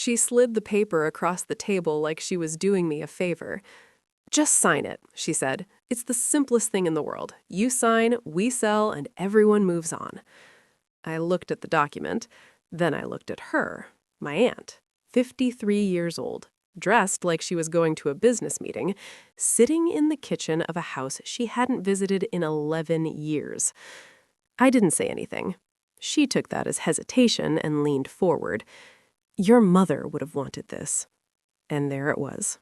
She slid the paper across the table like she was doing me a favor. "Just sign it," she said. "It's the simplest thing in the world. You sign, we sell, and everyone moves on." I looked at the document. Then I looked at her, my aunt, 53 years old, dressed like she was going to a business meeting, sitting in the kitchen of a house she hadn't visited in 11 years. I didn't say anything. She took that as hesitation and leaned forward. "Your mother would have wanted this." And there it was.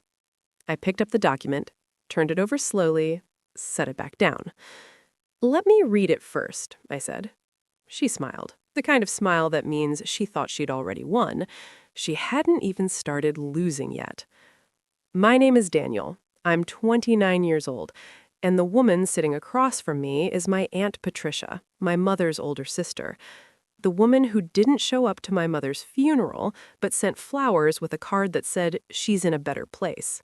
I picked up the document, turned it over slowly, set it back down. "Let me read it first," I said. She smiled, the kind of smile that means she thought she'd already won. She hadn't even started losing yet. "My name is Daniel. I'm 29 years old, and the woman sitting across from me is my Aunt Patricia, my mother's older sister. The woman who didn't show up to my mother's funeral, but sent flowers with a card that said she's in a better place.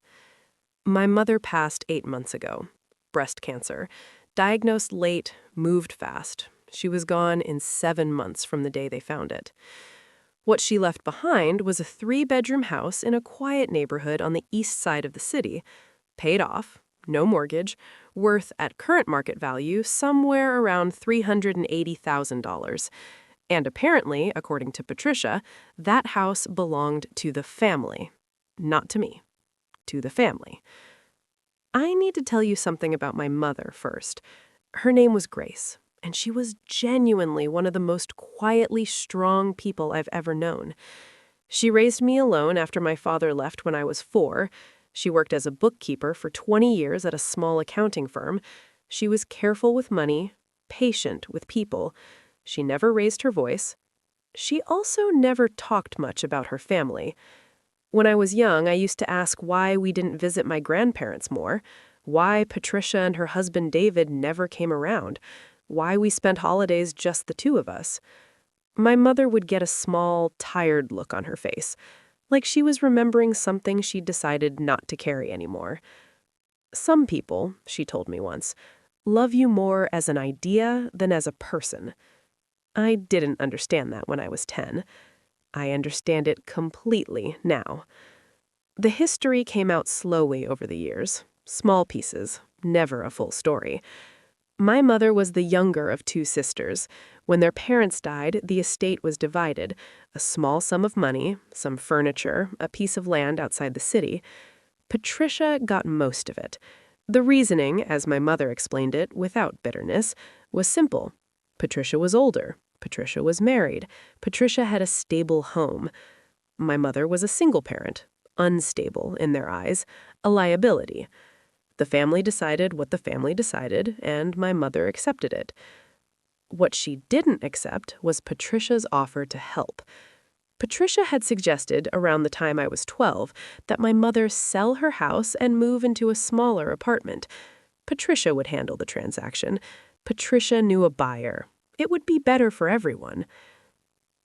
My mother passed 8 months ago. Breast cancer. Diagnosed late, moved fast. She was gone in 7 months from the day they found it. What she left behind was a 3-bedroom house in a quiet neighborhood on the east side of the city, paid off, no mortgage, worth at current market value somewhere around $380,000. And apparently, according to Patricia, that house belonged to the family. Not to me. To the family. I need to tell you something about my mother first. Her name was Grace, and she was genuinely one of the most quietly strong people I've ever known. She raised me alone after my father left when I was 4. She worked as a bookkeeper for 20 years at a small accounting firm. She was careful with money, patient with people. She never raised her voice. She also never talked much about her family. When I was young, I used to ask why we didn't visit my grandparents more, why Patricia and her husband David never came around, why we spent holidays just the two of us. My mother would get a small, tired look on her face, like she was remembering something she'd decided not to carry anymore. "Some people," she told me once, "love you more as an idea than as a person." I didn't understand that when I was 10. I understand it completely now. The history came out slowly over the years. Small pieces, never a full story. My mother was the younger of 2 sisters. When their parents died, the estate was divided. A small sum of money, some furniture, a piece of land outside the city. Patricia got most of it. The reasoning, as my mother explained it, without bitterness, was simple. Patricia was older. Patricia was married. Patricia had a stable home. My mother was a single parent, unstable in their eyes, a liability. The family decided what the family decided, and my mother accepted it. What she didn't accept was Patricia's offer to help. Patricia had suggested, around the time I was 12, that my mother sell her house and move into a smaller apartment. Patricia would handle the transaction. Patricia knew a buyer. It would be better for everyone.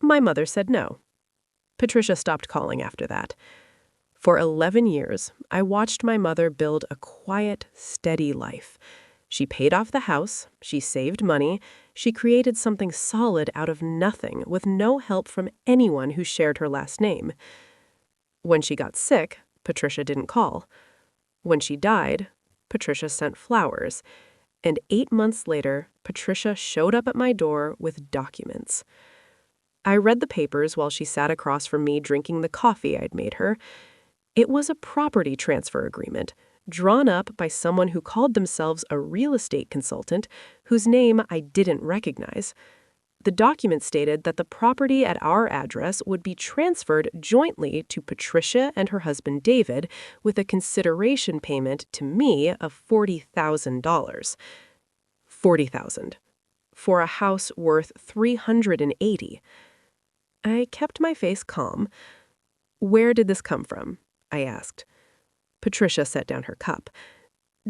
My mother said no. Patricia stopped calling after that. For 11 years, I watched my mother build a quiet, steady life. She paid off the house, she saved money, she created something solid out of nothing with no help from anyone who shared her last name. When she got sick, Patricia didn't call. When she died, Patricia sent flowers. And 8 months later, Patricia showed up at my door with documents. I read the papers while she sat across from me drinking the coffee I'd made her. It was a property transfer agreement, drawn up by someone who called themselves a real estate consultant, whose name I didn't recognize. The document stated that the property at our address would be transferred jointly to Patricia and her husband David, with a consideration payment to me of $40,000. $40,000. For a house worth $380,000. I kept my face calm. "Where did this come from?" I asked. Patricia set down her cup.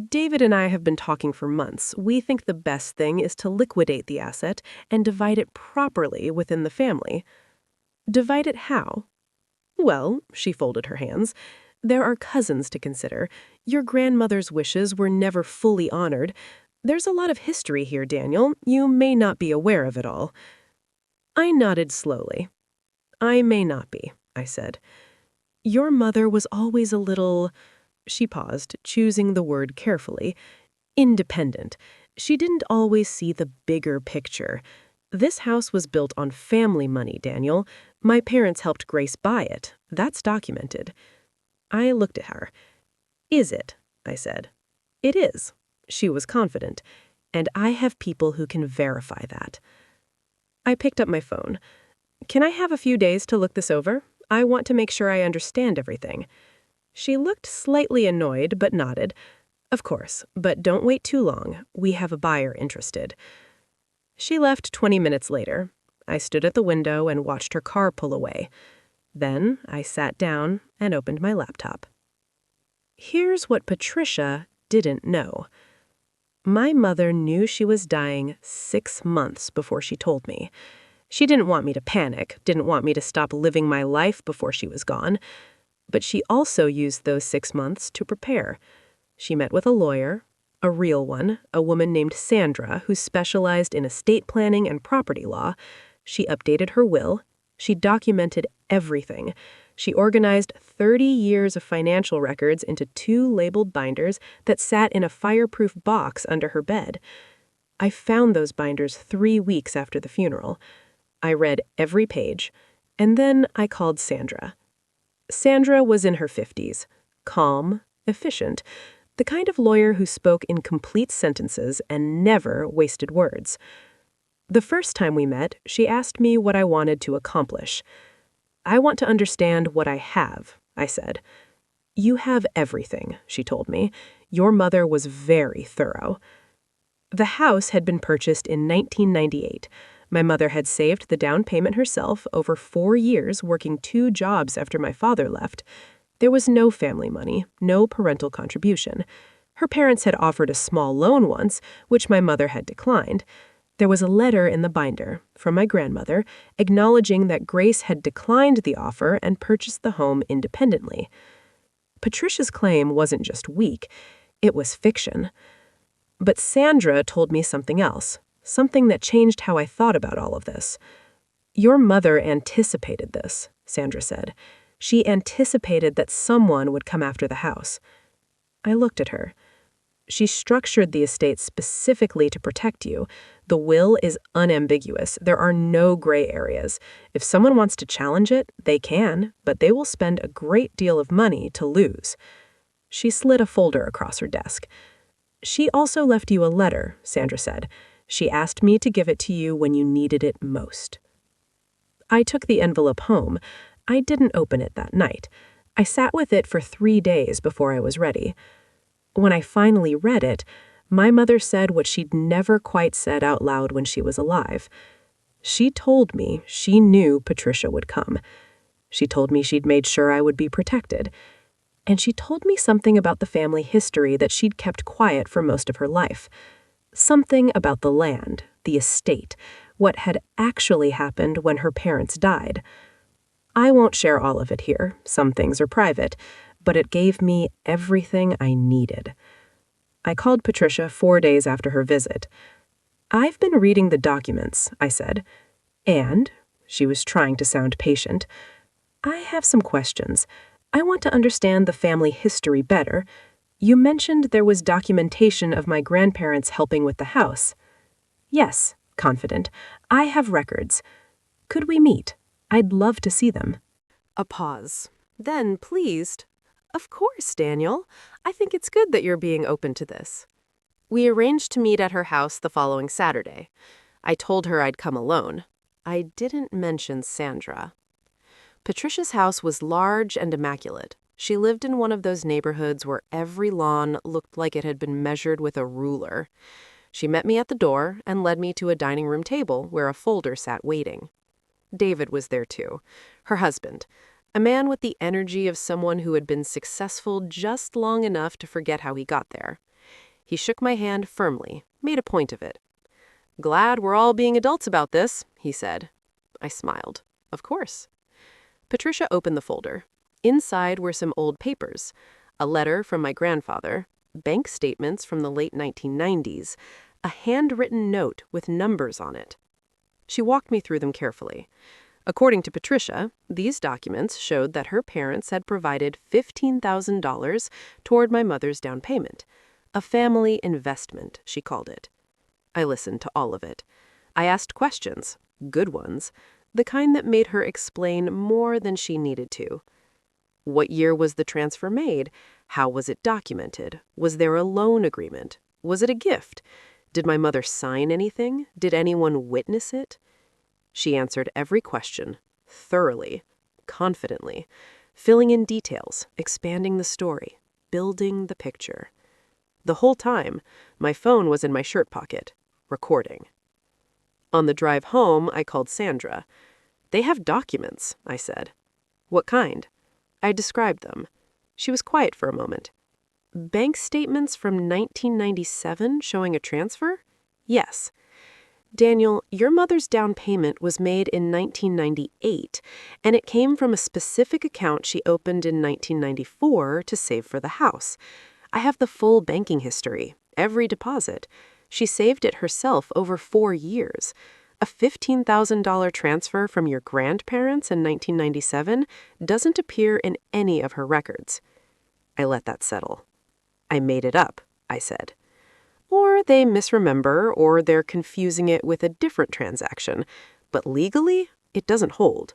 "David and I have been talking for months. We think the best thing is to liquidate the asset and divide it properly within the family." "Divide it how?" "Well," she folded her hands, "there are cousins to consider. Your grandmother's wishes were never fully honored. There's a lot of history here, Daniel. You may not be aware of it all." I nodded slowly. "I may not be," I said. Your mother was always a little, she paused, choosing the word carefully, independent. She didn't always see the bigger picture. This house was built on family money, Daniel. My parents helped Grace buy it. That's documented. I looked at her. Is it? I said. It is. She was confident. And I have people who can verify that. I picked up my phone. Can I have a few days to look this over? I want to make sure I understand everything. She looked slightly annoyed, but nodded. Of course, but don't wait too long. We have a buyer interested. She left 20 minutes later. I stood at the window and watched her car pull away. Then I sat down and opened my laptop. Here's what Patricia didn't know. My mother knew she was dying 6 months before she told me. She didn't want me to panic, didn't want me to stop living my life before she was gone. But she also used those 6 months to prepare. She met with a lawyer, a real one, a woman named Sandra, who specialized in estate planning and property law. She updated her will. She documented everything. She organized 30 years of financial records into 2 labeled binders that sat in a fireproof box under her bed. I found those binders 3 weeks after the funeral. I read every page, and then I called Sandra. Sandra was in her 50s, calm, efficient, the kind of lawyer who spoke in complete sentences and never wasted words. The first time we met, she asked me what I wanted to accomplish. I want to understand what I have, I said. You have everything, she told me. Your mother was very thorough. The house had been purchased in 1998. My mother had saved the down payment herself over 4 years, working 2 jobs after my father left. There was no family money, no parental contribution. Her parents had offered a small loan once, which my mother had declined. There was a letter in the binder from my grandmother acknowledging that Grace had declined the offer and purchased the home independently. Patricia's claim wasn't just weak, it was fiction. But Sandra told me something else, something that changed how I thought about all of this. Your mother anticipated this, Sandra said. She anticipated that someone would come after the house. I looked at her. She structured the estate specifically to protect you. The will is unambiguous. There are no gray areas. If someone wants to challenge it, they can, but they will spend a great deal of money to lose. She slid a folder across her desk. She also left you a letter, Sandra said. She asked me to give it to you when you needed it most. I took the envelope home. I didn't open it that night. I sat with it for 3 days before I was ready. When I finally read it, my mother said what she'd never quite said out loud when she was alive. She told me she knew Patricia would come. She told me she'd made sure I would be protected. And she told me something about the family history that she'd kept quiet for most of her life. Something about the land, the estate, what had actually happened when her parents died. I won't share all of it here. Some things are private. But it gave me everything I needed. I called Patricia 4 days after her visit. I've been reading the documents, I said. And, she was trying to sound patient, I have some questions. I want to understand the family history better. You mentioned there was documentation of my grandparents helping with the house. Yes, confident. I have records. Could we meet? I'd love to see them. A pause. Then, pleased, Of course, Daniel. I think it's good that you're being open to this. We arranged to meet at her house the following Saturday. I told her I'd come alone. I didn't mention Sandra. Patricia's house was large and immaculate. She lived in one of those neighborhoods where every lawn looked like it had been measured with a ruler. She met me at the door and led me to a dining room table where a folder sat waiting. David was there too, her husband. A man with the energy of someone who had been successful just long enough to forget how he got there. He shook my hand firmly, made a point of it. "Glad we're all being adults about this," he said. I smiled. Of course. Patricia opened the folder. Inside were some old papers, a letter from my grandfather, bank statements from the late 1990s, a handwritten note with numbers on it. She walked me through them carefully. According to Patricia, these documents showed that her parents had provided $15,000 toward my mother's down payment. A family investment, she called it. I listened to all of it. I asked questions, good ones, the kind that made her explain more than she needed to. What year was the transfer made? How was it documented? Was there a loan agreement? Was it a gift? Did my mother sign anything? Did anyone witness it? She answered every question, thoroughly, confidently, filling in details, expanding the story, building the picture. The whole time, my phone was in my shirt pocket, recording. On the drive home, I called Sandra. "They have documents," I said. "What kind?" I described them. She was quiet for a moment. "Bank statements from 1997 showing a transfer?" "Yes." "Daniel, your mother's down payment was made in 1998, and it came from a specific account she opened in 1994 to save for the house. I have the full banking history, every deposit. She saved it herself over 4 years. A $15,000 transfer from your grandparents in 1997 doesn't appear in any of her records." I let that settle. "I made it up," I said. "Or they misremember, or they're confusing it with a different transaction. But legally, it doesn't hold."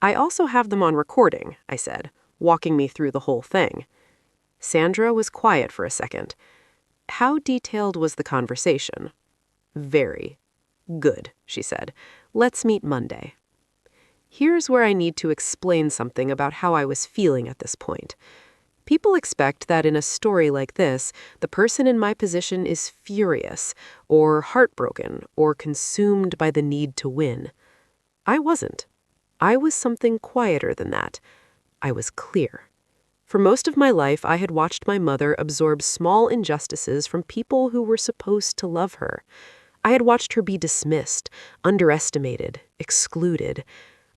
"I also have them on recording," I said, walking me through the whole thing. Sandra was quiet for a second. "How detailed was the conversation?" "Very." "Good," she said. "Let's meet Monday." Here's where I need to explain something about how I was feeling at this point. People expect that in a story like this, the person in my position is furious, or heartbroken, or consumed by the need to win. I wasn't. I was something quieter than that. I was clear. For most of my life, I had watched my mother absorb small injustices from people who were supposed to love her. I had watched her be dismissed, underestimated, excluded.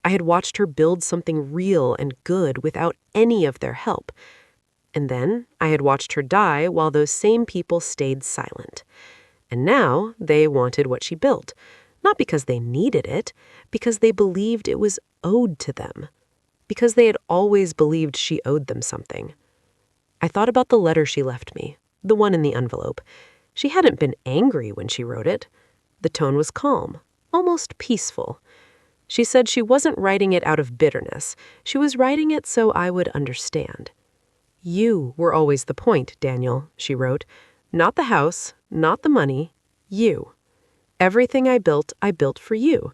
I had watched her build something real and good without any of their help. And then I had watched her die while those same people stayed silent. And now they wanted what she built, not because they needed it, because they believed it was owed to them, because they had always believed she owed them something. I thought about the letter she left me, the one in the envelope. She hadn't been angry when she wrote it. The tone was calm, almost peaceful. She said she wasn't writing it out of bitterness. She was writing it so I would understand. "You were always the point, Daniel," she wrote. "Not the house, not the money, you. Everything I built for you.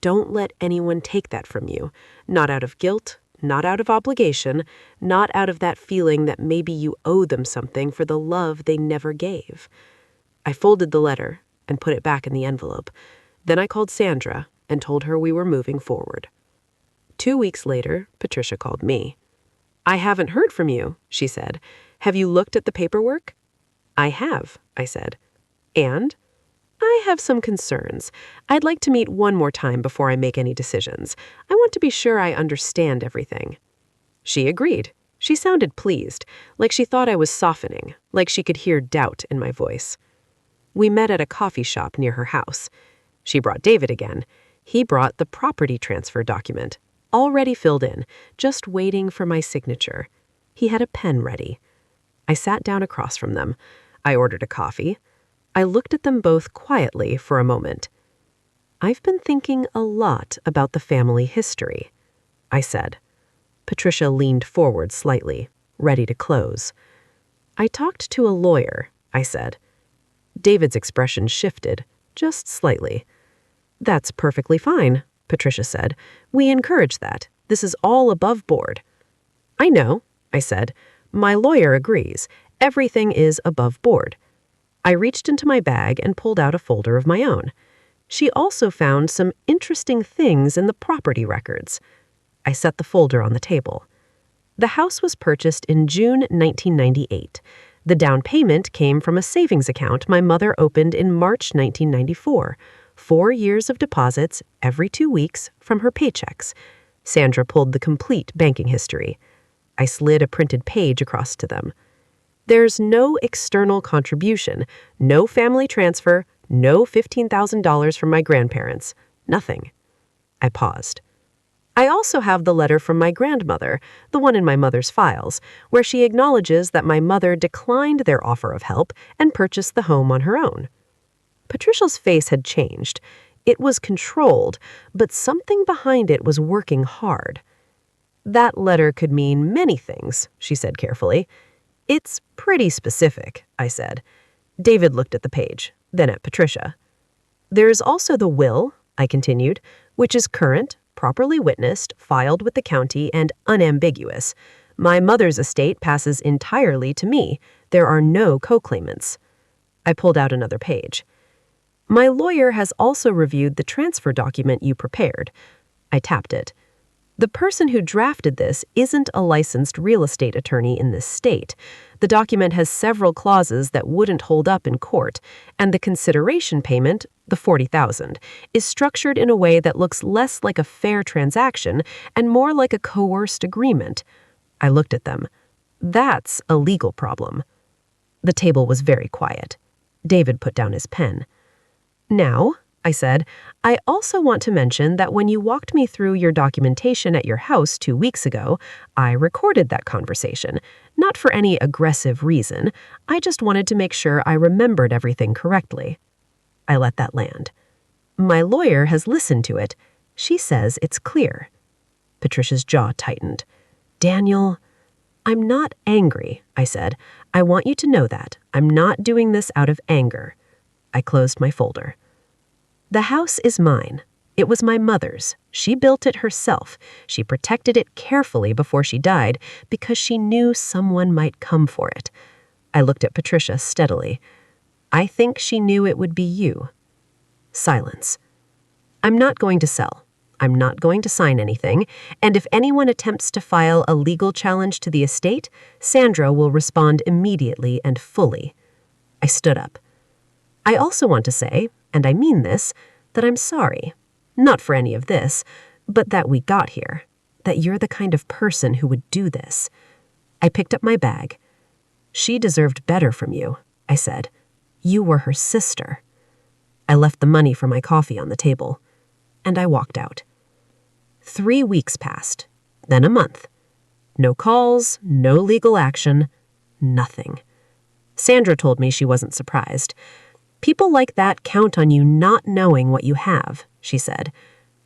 Don't let anyone take that from you. Not out of guilt, not out of obligation, not out of that feeling that maybe you owe them something for the love they never gave." I folded the letter and put it back in the envelope. Then I called Sandra and told her we were moving forward. 2 weeks later, Patricia called me. "I haven't heard from you," she said. "Have you looked at the paperwork?" "I have," I said. "And?" "I have some concerns. I'd like to meet one more time before I make any decisions. I want to be sure I understand everything." She agreed. She sounded pleased, like she thought I was softening, like she could hear doubt in my voice. We met at a coffee shop near her house. She brought David again. He brought the property transfer document, already filled in, just waiting for my signature. He had a pen ready. I sat down across from them. I ordered a coffee. I looked at them both quietly for a moment. "I've been thinking a lot about the family history," I said. Patricia leaned forward slightly, ready to close. "I talked to a lawyer," I said. David's expression shifted, just slightly. "That's perfectly fine," Patricia said. "We encourage that. This is all above board." "I know," I said. "My lawyer agrees. Everything is above board." I reached into my bag and pulled out a folder of my own. She also found some interesting things in the property records. I set the folder on the table. The house was purchased in June 1998. The down payment came from a savings account my mother opened in March 1994. 4 years of deposits every 2 weeks from her paychecks. Sandra pulled the complete banking history. I slid a printed page across to them. There's no external contribution, no family transfer, no $15,000 from my grandparents. Nothing. I paused. I also have the letter from my grandmother, the one in my mother's files, where she acknowledges that my mother declined their offer of help and purchased the home on her own. Patricia's face had changed. It was controlled, but something behind it was working hard. That letter could mean many things, she said carefully. It's pretty specific, I said. David looked at the page, then at Patricia. There's also the will, I continued, which is current, properly witnessed, filed with the county, and unambiguous. My mother's estate passes entirely to me. There are no co-claimants. I pulled out another page. My lawyer has also reviewed the transfer document you prepared. I tapped it. The person who drafted this isn't a licensed real estate attorney in this state. The document has several clauses that wouldn't hold up in court, and the consideration payment, the $40,000, is structured in a way that looks less like a fair transaction and more like a coerced agreement. I looked at them. That's a legal problem. The table was very quiet. David put down his pen. Now, I said, I also want to mention that when you walked me through your documentation at your house 2 weeks ago, I recorded that conversation, not for any aggressive reason. I just wanted to make sure I remembered everything correctly. I let that land. My lawyer has listened to it. She says it's clear. Patricia's jaw tightened. Daniel, I'm not angry, I said. I want you to know that. I'm not doing this out of anger. I closed my folder. The house is mine. It was my mother's. She built it herself. She protected it carefully before she died because she knew someone might come for it. I looked at Patricia steadily. I think she knew it would be you. Silence. I'm not going to sell. I'm not going to sign anything, and if anyone attempts to file a legal challenge to the estate, Sandra will respond immediately and fully. I stood up. I also want to say, and I mean this, that I'm sorry. Not for any of this, but that we got here. That you're the kind of person who would do this. I picked up my bag. She deserved better from you, I said. You were her sister. I left the money for my coffee on the table, and I walked out. 3 weeks passed, then a month. No calls, no legal action, nothing. Sandra told me she wasn't surprised. People like that count on you not knowing what you have, she said.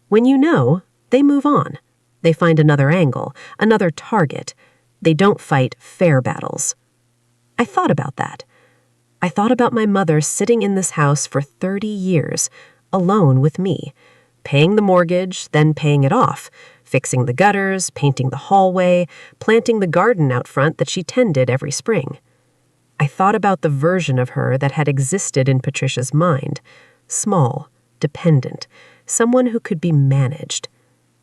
When you know, they move on. They find another angle, another target. They don't fight fair battles. I thought about that. I thought about my mother sitting in this house for 30 years, alone with me, paying the mortgage, then paying it off, fixing the gutters, painting the hallway, planting the garden out front that she tended every spring. I thought about the version of her that had existed in Patricia's mind, small, dependent, someone who could be managed.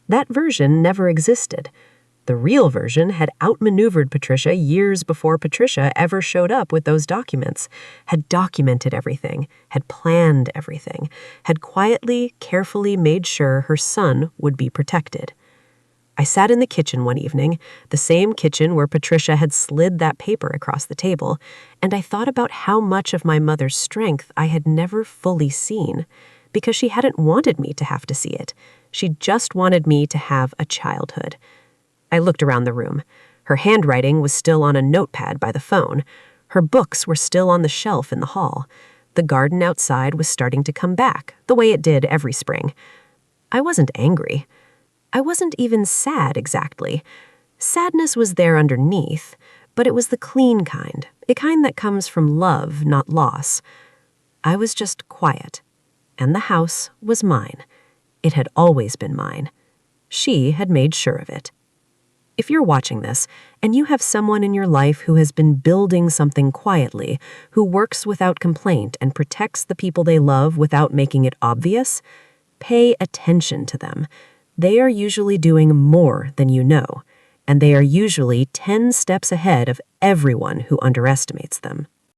That version never existed. The real version had outmaneuvered Patricia years before Patricia ever showed up with those documents, had documented everything, had planned everything, had quietly, carefully made sure her son would be protected. I sat in the kitchen one evening, the same kitchen where Patricia had slid that paper across the table, and I thought about how much of my mother's strength I had never fully seen, because she hadn't wanted me to have to see it. She just wanted me to have a childhood. I looked around the room. Her handwriting was still on a notepad by the phone. Her books were still on the shelf in the hall. The garden outside was starting to come back, the way it did every spring. I wasn't angry. I wasn't even sad exactly. Sadness was there underneath, but it was the clean kind, a kind that comes from love, not loss. I was just quiet, and the house was mine. It had always been mine. She had made sure of it. If you're watching this, and you have someone in your life who has been building something quietly, who works without complaint and protects the people they love without making it obvious, pay attention to them. They are usually doing more than you know, and they are usually 10 steps ahead of everyone who underestimates them.